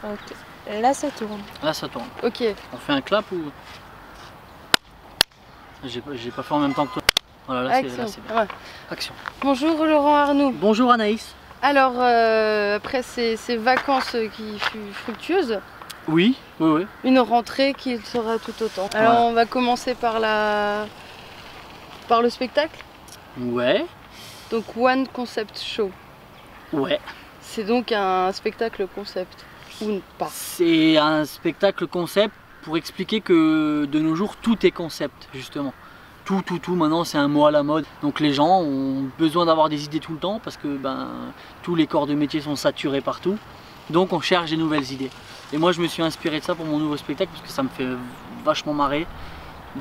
Ok. Là ça tourne. Là ça tourne. Ok. On fait un clap ou... J'ai pas fait en même temps que toi. Voilà, là c'est bien. Ouais. Action. Bonjour Laurent Arnoux. Bonjour Anaïs. Alors, après ces vacances qui furent fructueuses, Oui. une rentrée qui sera tout autant. Alors Ouais. on va commencer par le spectacle. Ouais. Donc One Concept Show. Ouais. C'est donc un spectacle concept, ou pas. C'est un spectacle concept pour expliquer que de nos jours tout est concept justement. Tout maintenant c'est un mot à la mode. Donc les gens ont besoin d'avoir des idées tout le temps parce que tous les corps de métier sont saturés partout. Donc on cherche des nouvelles idées. Et moi je me suis inspiré de ça pour mon nouveau spectacle parce que ça me fait vachement marrer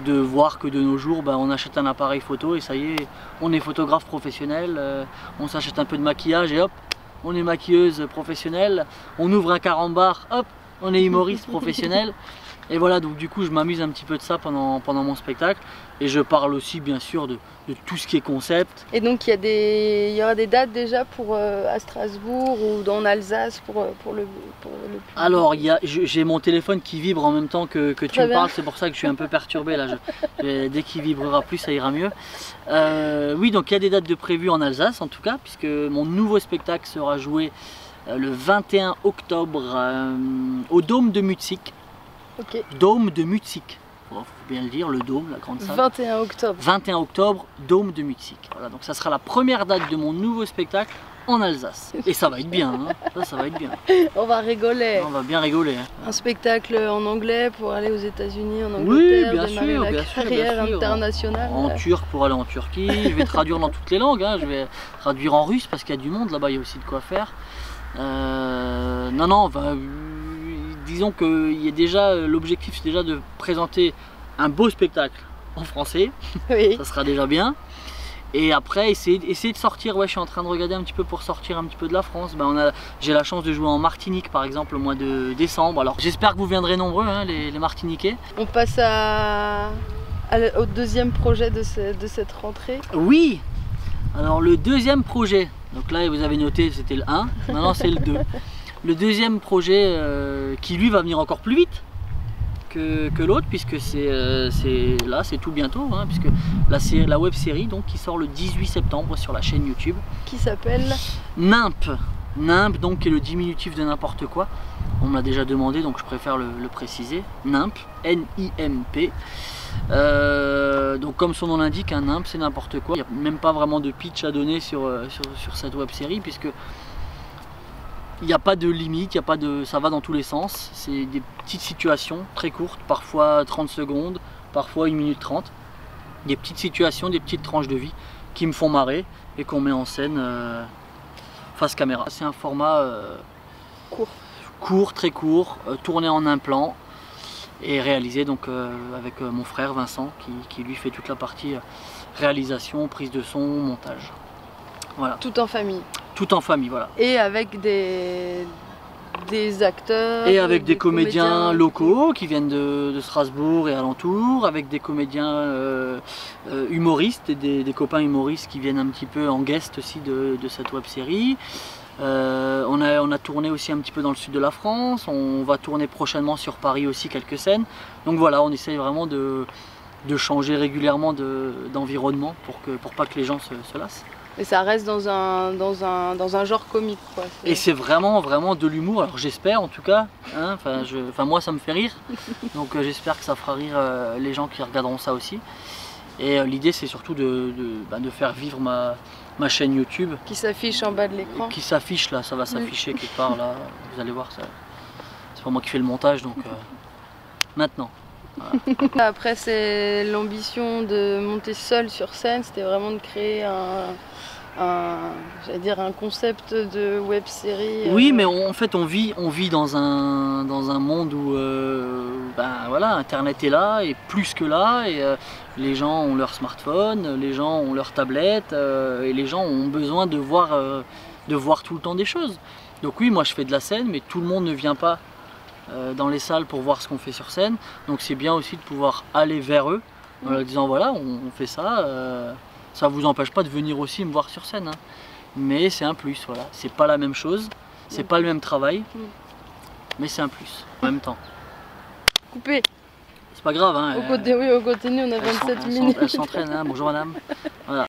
de voir que de nos jours on achète un appareil photo et ça y est, on est photographe professionnel, on s'achète un peu de maquillage et hop, on est maquilleuse professionnelle, on ouvre un carambar, hop, on est humoriste professionnel. Et voilà, donc du coup je m'amuse un petit peu de ça pendant mon spectacle et je parle aussi bien sûr de tout ce qui est concept. Et donc il y aura des dates déjà pour à Strasbourg ou en Alsace pour le public. Alors j'ai mon téléphone qui vibre en même temps que tu me parles, c'est pour ça que je suis un peu perturbé là. Dès qu'il vibrera plus ça ira mieux. Oui, donc il y a des dates de prévues en Alsace en tout cas, puisque mon nouveau spectacle sera joué le 21 octobre au Dôme de Mutzig. Ok. Dôme de Mutzig, faut bien le dire, le dôme, la grande salle. 21 octobre. 21 octobre, Dôme de Mutzig. Voilà, donc ça sera la première date de mon nouveau spectacle en Alsace. Et ça va être bien, hein. Ça va être bien. On va rigoler. On va bien rigoler. Un spectacle en anglais pour aller aux États-Unis, en Angleterre, oui, bien démarrer sûr, la bien sûr, carrière bien sûr. internationale. En turc pour aller en Turquie. Je vais traduire dans toutes les langues. Je vais traduire en russe parce qu'il y a du monde là-bas, il y a aussi de quoi faire. Non, disons que l'objectif c'est déjà de présenter un beau spectacle en français, Oui. ça sera déjà bien. Et après essayer de sortir, je suis en train de regarder un petit peu pour sortir un petit peu de la France. J'ai la chance de jouer en Martinique par exemple au mois de décembre. Alors j'espère que vous viendrez nombreux les Martiniquais. On passe au deuxième projet de cette rentrée. Oui. Alors le deuxième projet, donc là vous avez noté c'était le 1, maintenant c'est le 2. Le deuxième projet qui lui va venir encore plus vite que l'autre, puisque c'est tout bientôt, puisque la web série donc, qui sort le 18 septembre sur la chaîne YouTube. Qui s'appelle Nimp. Nimp donc qui est le diminutif de n'importe quoi. On me l'a déjà demandé donc je préfère le préciser. Nimp, N-I-M-P. Donc comme son nom l'indique, un nimp c'est n'importe quoi. Il n'y a même pas vraiment de pitch à donner sur cette web série puisque il n'y a pas de limite, ça va dans tous les sens. C'est des petites situations très courtes, parfois 30 secondes, parfois 1 minute 30. Des petites situations, des petites tranches de vie qui me font marrer et qu'on met en scène face caméra. C'est un format court, très court, tourné en un plan et réalisé donc avec mon frère Vincent qui lui fait toute la partie réalisation, prise de son, montage. Voilà. Tout en famille. Tout en famille, voilà. Et avec des acteurs. Et avec des comédiens locaux qui viennent de Strasbourg et alentours, avec des comédiens humoristes et des copains humoristes qui viennent un petit peu en guest aussi de cette web série. On a tourné aussi un petit peu dans le sud de la France, on va tourner prochainement sur Paris aussi quelques scènes. Donc voilà, on essaye vraiment de changer régulièrement d'environnement pour pas que les gens se lassent. Et ça reste dans un genre comique, quoi. Et c'est vraiment de l'humour, alors j'espère en tout cas, moi ça me fait rire, donc j'espère que ça fera rire les gens qui regarderont ça aussi. Et l'idée c'est surtout de faire vivre ma chaîne YouTube. Qui s'affiche en bas de l'écran. Qui s'affiche là, ça va s'afficher quelque part là, vous allez voir, c'est pas moi qui fais le montage donc maintenant. Voilà. Après c'est l'ambition de monter seul sur scène, c'était vraiment de créer j'allais dire un concept de web série. Oui, mais en fait on vit dans un monde où voilà, Internet est là et plus que là et les gens ont leur smartphone, les gens ont leur tablette et les gens ont besoin de voir tout le temps des choses. Donc oui, moi je fais de la scène, mais tout le monde ne vient pas dans les salles pour voir ce qu'on fait sur scène. Donc c'est bien aussi de pouvoir aller vers eux en leur disant voilà, on fait ça. Ça ne vous empêche pas de venir aussi me voir sur scène, mais c'est un plus, voilà. C'est pas la même chose, c'est pas le même travail. mais c'est un plus en même temps. Coupé. C'est pas grave, hein. Oui, au continu, on a 27 minutes. Elle s'entraîne, hein. Bonjour madame. Voilà.